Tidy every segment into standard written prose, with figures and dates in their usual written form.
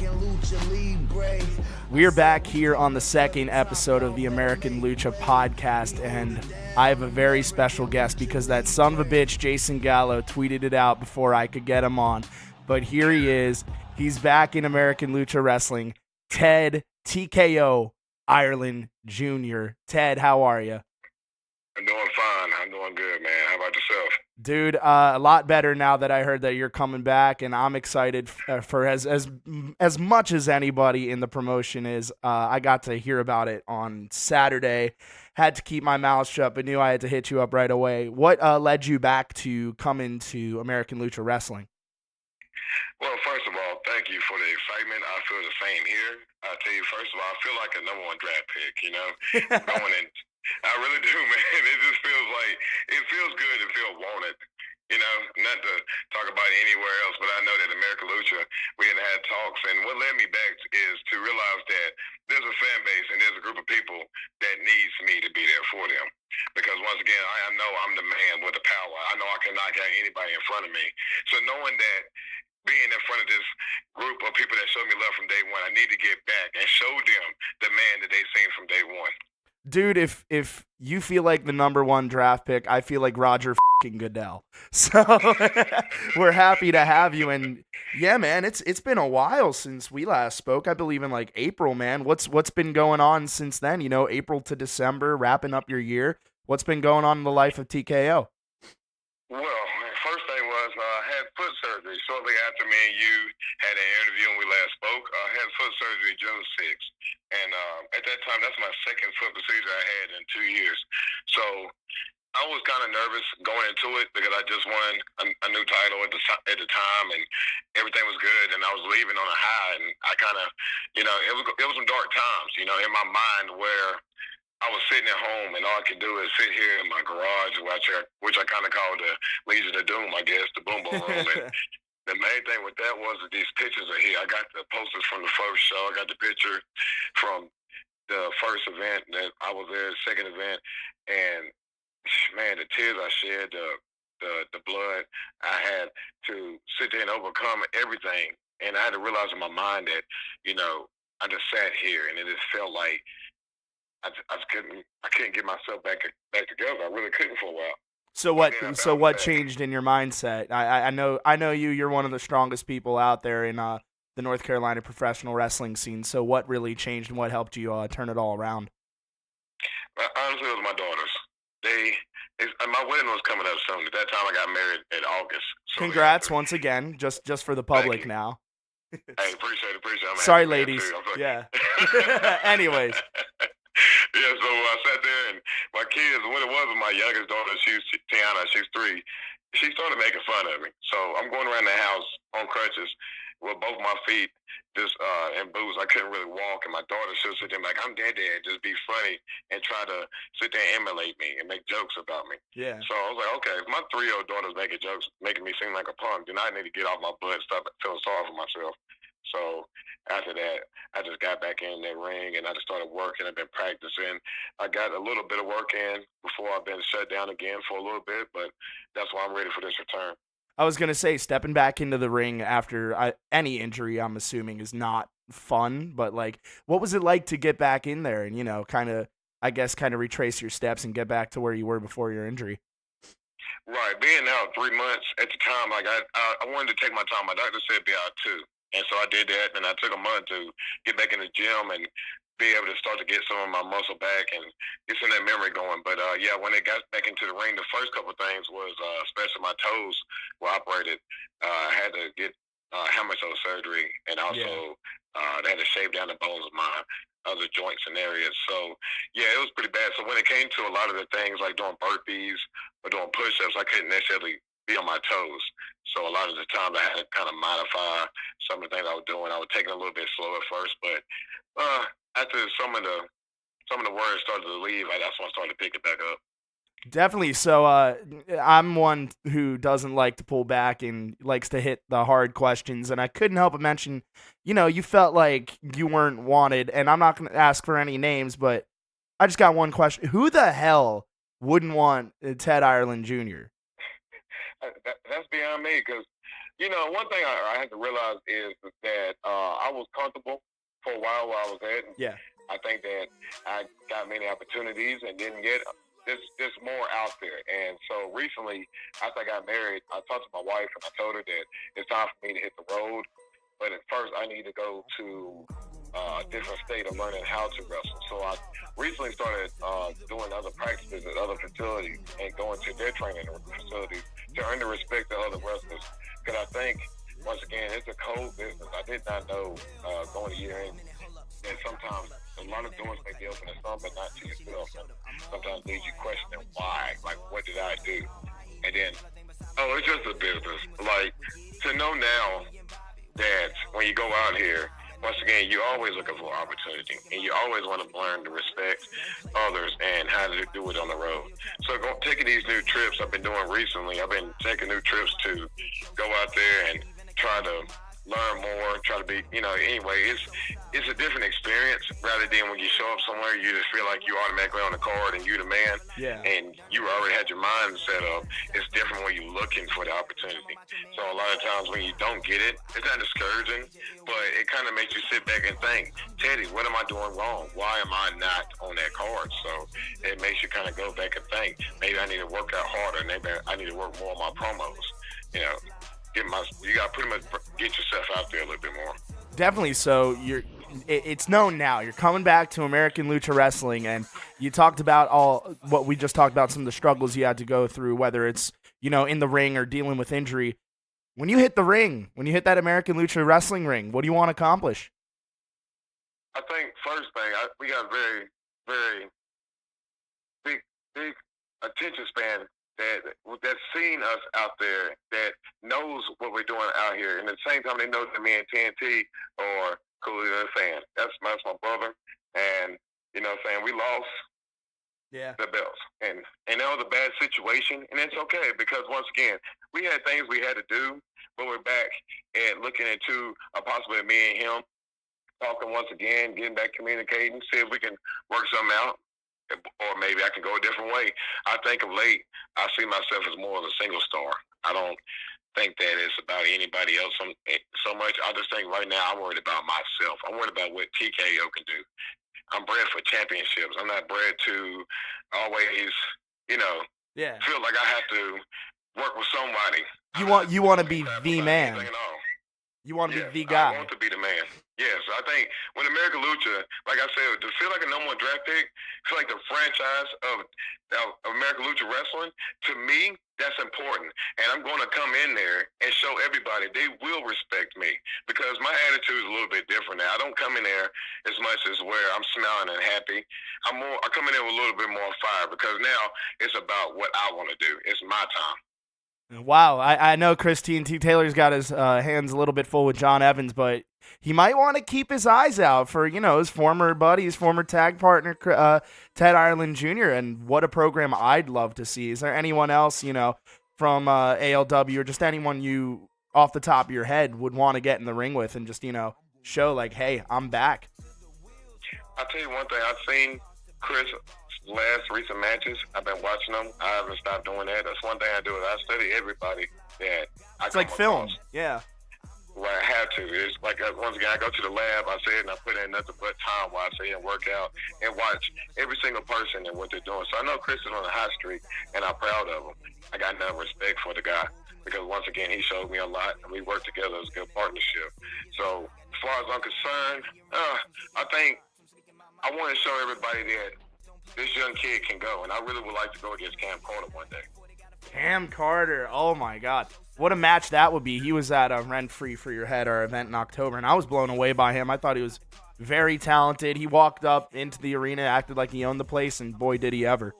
American Lucha Libre. We're back here on the second episode of the American Lucha Podcast, and I have a very special guest because that son of a bitch, Jason Gallo, tweeted it out before I could get him on. But here he is. He's back in American Lucha Wrestling. Ted TKO Ireland Jr. Ted, how are you? I'm doing fine. I'm doing good, man. How about yourself? Dude, a lot better now that I heard that you're coming back, and I'm excited for as much as anybody in the promotion is. I got to hear about it on Saturday. Had to keep my mouth shut, but knew I had to hit you up right away. What led you back to come into American Lucha Wrestling? Well, first of all, thank you for the excitement. I feel the same here. I'll tell you, first of all, I feel like a number one draft pick, you know, going in. I really do, man. It just feels like, it feels good to feel wanted, you know, not to talk about it anywhere else, but I know that American Lucha, we had talks, and what led me back is to realize that there's a fan base and there's a group of people that needs me to be there for them. Because once again, I know I'm the man with the power. I know I can knock out anybody in front of me. So knowing that, being in front of this group of people that showed me love from day one, I need to get back and show them the man that they've seen from day one. Dude, if you feel like the number one draft pick, I feel like Roger fucking Goodell. So we're happy to have you. And yeah, man, it's been a while since we last spoke. I believe in like April, man. What's been going on since then? You know, April to December, wrapping up your year. What's been going on in the life of TKO? Well, first thing was I had foot surgery shortly after me and you had an interview and we last spoke. I had foot surgery June 6th. And at that time, that's my second foot procedure I had in 2 years. So I was kind of nervous going into it because I just won a new title at the time, and everything was good, and I was leaving on a high, and I kind of, you know, it was some dark times, you know, in my mind where I was sitting at home, and all I could do is sit here in my garage, which I kind of call the Legion of Doom, I guess, the boom boom room. And the main thing with that was that these pictures are here. I got the posters from the first show. I got the picture from the first event that I was there, the second event, and man, the tears I shed, the blood I had to sit there and overcome everything. And I had to realize in my mind that, you know, I just sat here, and it just felt like I couldn't get myself back together. I really couldn't for a while. So what changed in your mindset? I know you're one of the strongest people out there in the North Carolina professional wrestling scene. So what really changed and what helped you turn it all around? Honestly, it was my daughters. My wedding was coming up soon. At that time, I got married in August. So congrats once again, just for the public now. Hey, appreciate it. Sorry, ladies. Yeah. Anyways. Yeah, so I sat there, and my kids, what it was my youngest daughter, she's Tiana, she's 3, she started making fun of me. So I'm going around the house on crutches with both my feet just in boots. I couldn't really walk, and my daughter still sit there like, I'm dead, just be funny and try to sit there and emulate me and make jokes about me. Yeah. So I was like, okay, if my 3-year-old daughter's making jokes, making me seem like a punk, then I need to get off my butt and stop feeling sorry for myself. So after that, I just got back in that ring, and I just started working. I've been practicing. I got a little bit of work in before I've been shut down again for a little bit, but that's why I'm ready for this return. I was going to say, stepping back into the ring after any injury, I'm assuming, is not fun, but like, what was it like to get back in there and, you know, kind of retrace your steps and get back to where you were before your injury? Right. Being out 3 months at the time, like I wanted to take my time. My doctor said be out 2. And so I did that, and I took a month to get back in the gym and be able to start to get some of my muscle back and get some of that memory going. But, yeah, when it got back into the ring, the first couple of things was, especially my toes were operated. I had to get hammer toe surgery, and also they had to shave down the bones of my other joints and areas. So, yeah, it was pretty bad. So when it came to a lot of the things like doing burpees or doing push-ups, I couldn't necessarily be on my toes. So a lot of the times I had to kind of modify some of the things I was doing. I was taking a little bit slow at first, but after some of the words started to leave, that's when I started to pick it back up. Definitely. So I'm one who doesn't like to pull back and likes to hit the hard questions, and I couldn't help but mention, you know, you felt like you weren't wanted, and I'm not going to ask for any names, but I just got one question. Who the hell wouldn't want Ted Ireland Jr.? That's beyond me, because, you know, one thing I had to realize is that that I was comfortable for a while where I was at. Yeah. I think that I got many opportunities and didn't get this more out there. And so recently, after I got married, I talked to my wife and I told her that it's time for me to hit the road. But at first, I need to go to a different state of learning how to wrestle. So I recently started doing other practices at other facilities and going to their training facilities to earn the respect of other wrestlers. Because I think, once again, it's a cold business. I did not know going a year in that sometimes a lot of doors may be open to some, but not to yourself. And sometimes leaves you questioning why. Like, what did I do? And then, it's just a business. Like, to know now that when you go out here, once again, you're always looking for opportunity, and you always want to learn to respect others and how to do it on the road. So taking these new trips I've been doing recently, I've been taking new trips to go out there and try to learn more, try to be, anyway, it's a different experience rather than when you show up somewhere, you just feel like you automatically on the card and you the man, and you already had your mind set up. It's different when you're looking for the opportunity. So a lot of times when you don't get it, it's not discouraging, but it kind of makes you sit back and think, Teddy, what am I doing wrong? Why am I not on that card? So it makes you kind of go back and think, maybe I need to work out harder, maybe I need to work more on my promos, you got to pretty much get yourself out there a little bit more. Definitely. So it's known now. You're coming back to American Lucha Wrestling, and you talked about all what we just talked about, some of the struggles you had to go through, whether it's, in the ring or dealing with injury. When you hit the ring, when you hit that American Lucha Wrestling ring, what do you want to accomplish? I think first thing, we got very, very big attention span that's seen us out there, that knows what we're doing out here, and at the same time they know that me and TNT are Coolio fans. That's my brother, and we lost the belts, and that was a bad situation, and it's okay because once again we had things we had to do, but we're back at looking into a possibility me and him talking once again, getting back communicating, see if we can work something out. Or maybe I can go a different way. I think of late, I see myself as more of a single star. I don't think that it's about anybody else so much. I just think right now I'm worried about myself. I'm worried about what TKO can do. I'm bred for championships. I'm not bred to always, feel like I have to work with somebody. You want to be the man. You want to be the guy. I want to be the man. Yes, I think when American Lucha, like I said, to feel like a number one draft pick, feel like the franchise of American Lucha Wrestling, to me, that's important. And I'm going to come in there and show everybody they will respect me because my attitude is a little bit different now. I don't come in there as much as where I'm smiling and happy. I come in there with a little bit more fire because now it's about what I want to do. It's my time. Wow, I know Chris TNT Taylor's got his hands a little bit full with John Evans, but he might want to keep his eyes out for, his former buddy, his former tag partner, Ted Ireland Jr., and what a program I'd love to see. Is there anyone else, from ALW or just anyone you, off the top of your head, would want to get in the ring with and just, show like, hey, I'm back? I'll tell you one thing. I've seen Chris' last recent matches. I've been watching them. I haven't stopped doing that. That's one thing I do. I study everybody that I It's like film. Yeah. Where I have to. It's like, once again, I go to the lab, I say it, and I put in nothing but time while I say and work out and watch every single person and what they're doing. So I know Chris is on a high streak, and I'm proud of him. I got enough respect for the guy because, once again, he showed me a lot, and we worked together as a good partnership. So as far as I'm concerned, I think I want to show everybody that this young kid can go, and I really would like to go against Cam Carter one day. Cam Carter, oh my God. What a match that would be. He was at Rent Free for Your Head, our event in October, and I was blown away by him. I thought he was very talented. He walked up into the arena, acted like he owned the place, and boy, did he ever.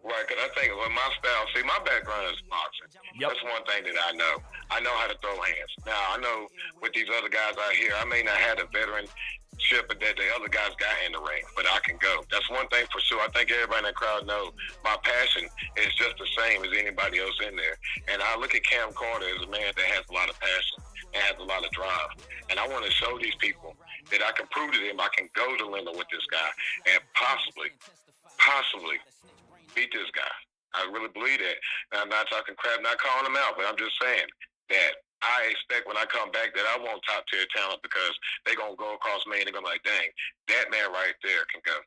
Right, because I think with my style, see, my background is boxing. Yep. That's one thing that I know. I know how to throw hands. Now, I know with these other guys out here, I may not have the veteranship that the other guys got in the ring, but I can go. That's one thing for sure. I think everybody in the crowd knows my passion is just the same as anybody else in there. And I look at Cam Carter as a man that has a lot of passion and has a lot of drive. And I want to show these people that I can prove to them I can go to limit with this guy and possibly beat this guy. I really believe that. And I'm not talking crap, not calling him out, but I'm just saying that I expect when I come back that I want top tier talent because they're going to go across me and they're going to be like, dang, that man right there can go.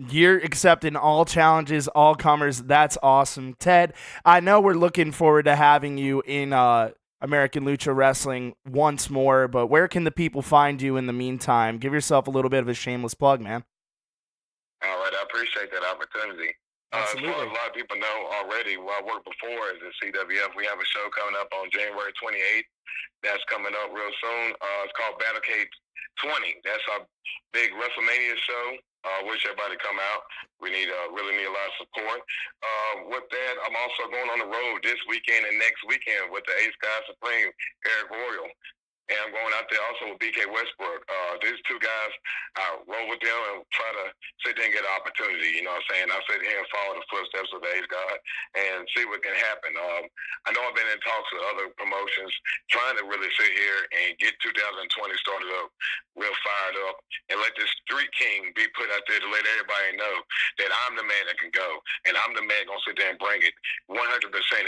You're accepting all challenges, all comers. That's awesome. Ted, I know we're looking forward to having you in American Lucha Wrestling once more, but where can the people find you in the meantime? Give yourself a little bit of a shameless plug, man. All right, I appreciate that opportunity. As far as a lot of people know already, where I worked before is at CWF. We have a show coming up on January 28th. That's coming up real soon. It's called Battlecade 20. That's our big WrestleMania show. Wish everybody come out. We really need a lot of support. With that, I'm also going on the road this weekend and next weekend with the Ace God Supreme, Eric Royal. And I'm going out there also with BK Westbrook. These two guys, I roll with them and try to sit there and get an opportunity. You know what I'm saying? I sit here and follow the footsteps of the Ace God and see what can happen. I know I've been in talks with other promotions trying to really sit here and get 2020 started up real fired up and let this Street King be put out there to let everybody know that I'm the man that can go and I'm the man going to sit there and bring it 100%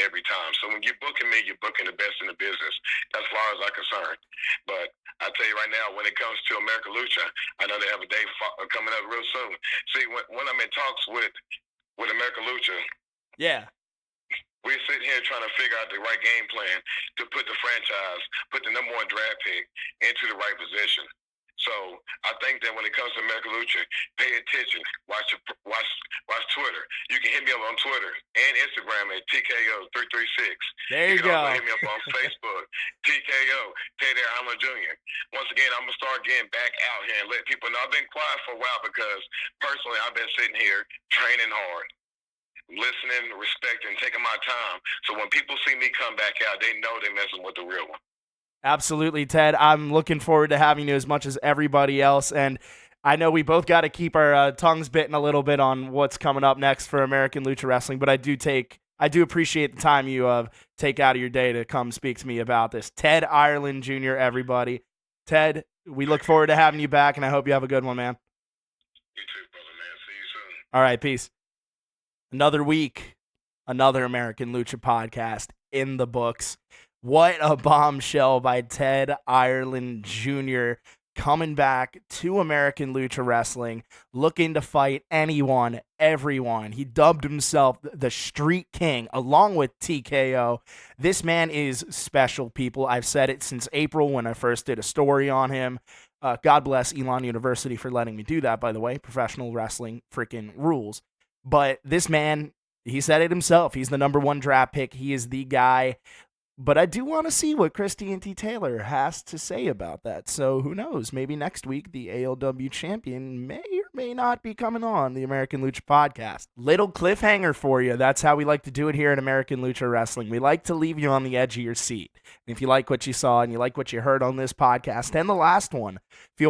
every time. So when you're booking me, you're booking the best in the business as far as I'm concerned. But I tell you right now, when it comes to American Lucha, I know they have a day coming up real soon. See, when I'm in talks with American Lucha, yeah, we're sitting here trying to figure out the right game plan to put the franchise, put the number one draft pick into the right position. So I think that when it comes to American Lucha, pay attention. Watch Twitter. You can hit me up on Twitter and Instagram at TKO336. There you can go. Also hit me up on Facebook, TKO Ted Ireland Jr. Once again, I'm gonna start getting back out here and let people know. I've been quiet for a while because personally, I've been sitting here training hard, listening, respecting, taking my time. So when people see me come back out, they know they're messing with the real one. Absolutely, Ted. I'm looking forward to having you as much as everybody else, and I know we both got to keep our tongues bitten a little bit on what's coming up next for American Lucha Wrestling, but I do appreciate the time you take out of your day to come speak to me about this. Ted Ireland Jr., everybody. Ted, we look forward to having you back, and I hope you have a good one, man. You too, brother, man. See you soon. All right, peace. Another week, another American Lucha podcast in the books. What a bombshell by Ted Ireland Jr. coming back to American Lucha Wrestling, looking to fight anyone, everyone. He dubbed himself the Street King along with TKO. This man is special, people. I've said it since April when I first did a story on him. God bless Elon University for letting me do that, by the way. Professional wrestling freaking rules. But this man, he said it himself. He's the number one draft pick. He is the guy. But I do want to see what Chris TNT Taylor has to say about that. So who knows? Maybe next week the ALW champion may or may not be coming on the American Lucha podcast. Little cliffhanger for you. That's how we like to do it here at American Lucha Wrestling. We like to leave you on the edge of your seat. And if you like what you saw and you like what you heard on this podcast and the last one, feel